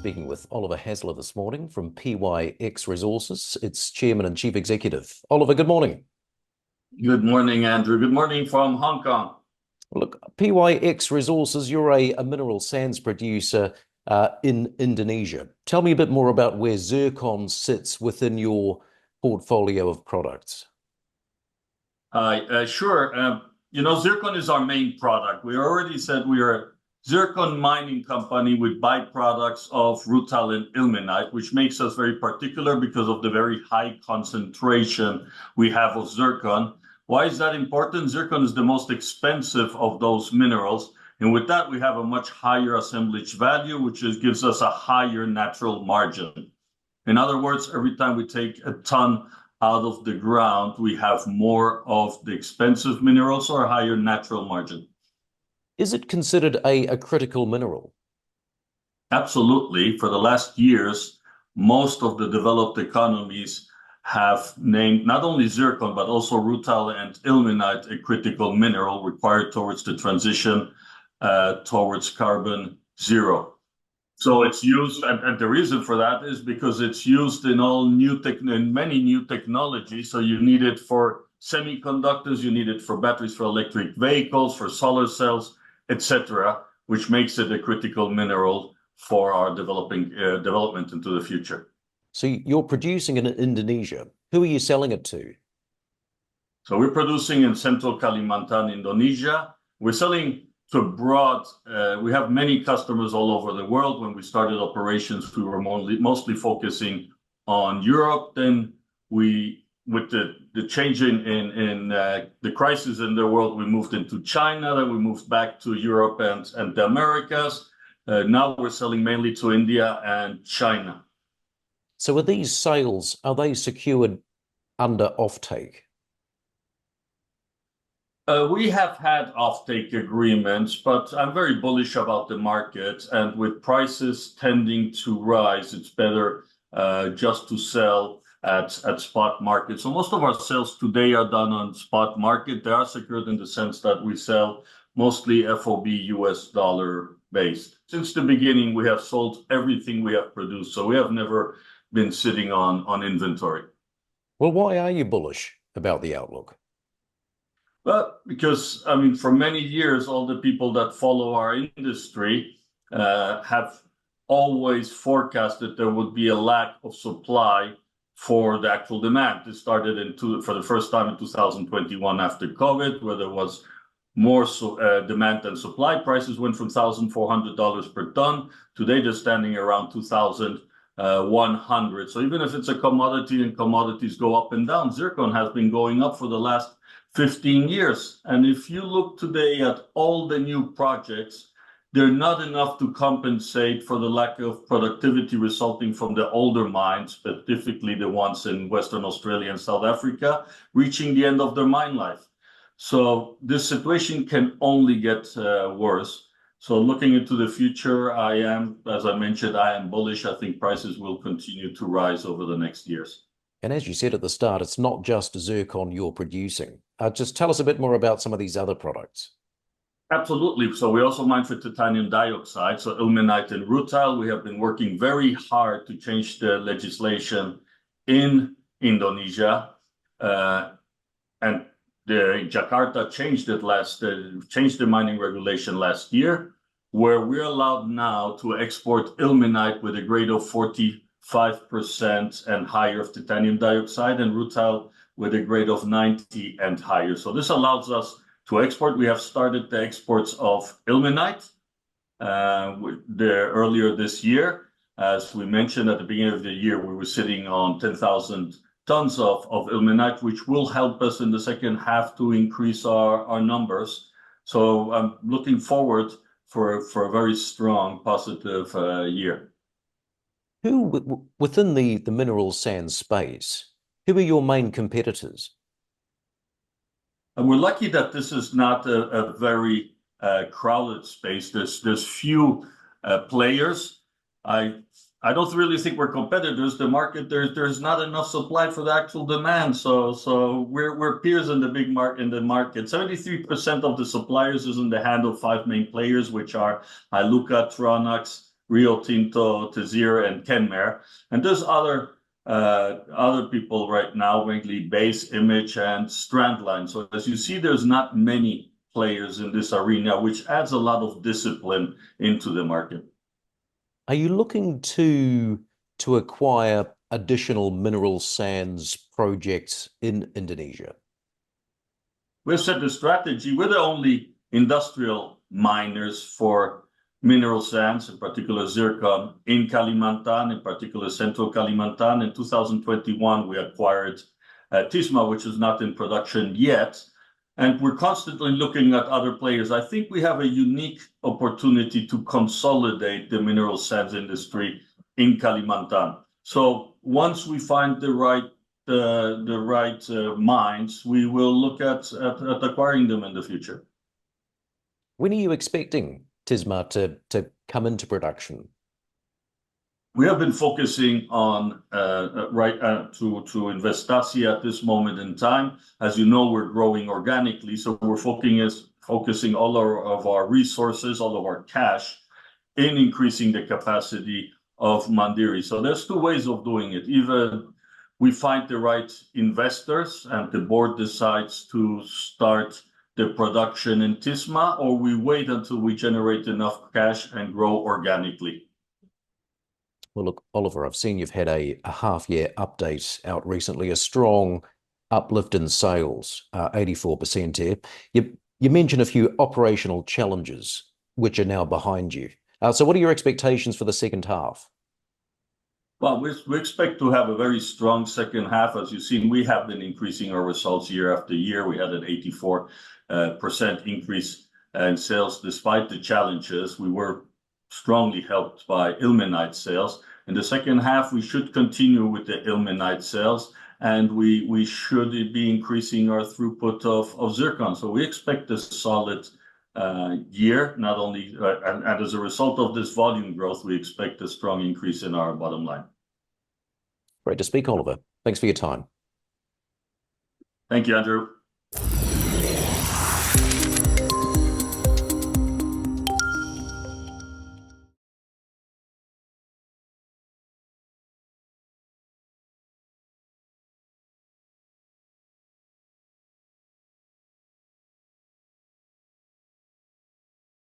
Speaking with Oliver Hasler this morning from PYX Resources, its Chairman and Chief Executive. Oliver, good morning. Good morning, Andrew. Good morning from Hong Kong. Look, PYX Resources, you're a mineral sands producer in Indonesia. Tell me a bit more about where Zircon sits within your portfolio of products. Sure. Zircon is our main product. We already said we are a Zircon mining company with byproducts of rutile and ilmenite, which makes us very particular because of the very high concentration we have of zircon. Why is that important? Zircon is the most expensive of those minerals. And with that, we have a much higher assemblage value, which gives us a higher natural margin. In other words, every time we take a ton out of the ground, we have more of the expensive minerals or a higher natural margin. Is it considered a critical mineral? Absolutely. For the last years, most of the developed economies have named not only zircon, but also rutile and ilmenite a critical mineral required towards the transition towards carbon zero. So it's used, and the reason for that is because it's used in many new technologies. So you need it for semiconductors, you need it for batteries for electric vehicles, for solar cells, etc., which makes it a critical mineral for our development into the future. So you're producing in Indonesia. Who are you selling it to? So we're producing in central Kalimantan, Indonesia. We're selling to abroad. We have many customers all over the world. When we started operations, we were mostly focusing on Europe. Then with the change in the crisis in the world, we moved into China, then we moved back to Europe and the Americas. Now we're selling mainly to India and China. So are these sales, are they secured under offtake? We have had offtake agreements, but I'm very bullish about the market. And with prices tending to rise, it's better just to sell at spot market. So most of our sales today are done on spot market. They are secured in the sense that we sell mostly FOB US dollar based. Since the beginning, we have sold everything we have produced. So we have never been sitting on inventory. Well, why are you bullish about the outlook? Well, because, for many years, all the people that follow our industry have always forecasted there would be a lack of supply for the actual demand. This started for the first time in 2021 after COVID, where there was more demand than supply. Prices went from $1,400 per ton. Today, they're standing around $2,100. So even if it's a commodity and commodities go up and down, zircon has been going up for the last 15 years. And if you look today at all the new projects, they're not enough to compensate for the lack of productivity resulting from the older mines, specifically the ones in Western Australia and South Africa, reaching the end of their mine life. So this situation can only get worse. So looking into the future, as I mentioned, I am bullish. I think prices will continue to rise over the next years. And as you said at the start, it's not just zircon you're producing. Just tell us a bit more about some of these other products. Absolutely. So we also mine for titanium dioxide, so ilmenite and rutile. We have been working very hard to change the legislation in Indonesia, and Jakarta changed the mining regulation last year, where we're allowed now to export ilmenite with a grade of 45% and higher of titanium dioxide, and rutile with a grade of 90 and higher. So this allows us to export. We have started the exports of ilmenite earlier this year. As we mentioned at the beginning of the year, we were sitting on 10,000 tons of ilmenite, which will help us in the second half to increase our numbers. So I'm looking forward for a very strong, positive year. Who, within the mineral sands space, who are your main competitors? And we're lucky that this is not a very crowded space. There's few players. I don't really think we're competitors. The market, there's not enough supply for the actual demand. So we're peers in the in the market. 73% of the suppliers is in the hand of 5 main players, which are Iluka, Tronox, Rio Tinto, Tazir, and Kenmare. And there's other people right now, mainly Base, Image, and Strandline. So as you see, there's not many players in this arena, which adds a lot of discipline into the market. Are you looking to acquire additional mineral sands projects in Indonesia? We've set the strategy. We're the only industrial miners for mineral sands, in particular zircon, in Kalimantan, in particular Central Kalimantan. In 2021, we acquired Tisma, which is not in production yet. And we're constantly looking at other players. I think we have a unique opportunity to consolidate the mineral sands industry in Kalimantan. So once we find the right mines, we will look at acquiring them in the future. When are you expecting Tisma to come into production? We have been focusing on to Investasi at this moment in time. As you know, we're growing organically, so we're focusing all of our resources, all of our cash, in increasing the capacity of Mandiri. So there's two ways of doing it. Either we find the right investors and the board decides to start the production in Tisma, or we wait until we generate enough cash and grow organically. Well, look, Oliver, I've seen you've had a half-year update out recently, a strong uplift in sales, 84% here. You mentioned a few operational challenges which are now behind you. So what are your expectations for the second half? Well, we expect to have a very strong second half. As you've seen, we have been increasing our results year after year. We had an 84% increase in sales despite the challenges. We were strongly helped by ilmenite sales. In the second half, we should continue with the ilmenite sales, and we should be increasing our throughput of zircon. So we expect a solid year, not only, and as a result of this volume growth, we expect a strong increase in our bottom line. Great to speak, Oliver. Thanks for your time. Thank you, Andrew.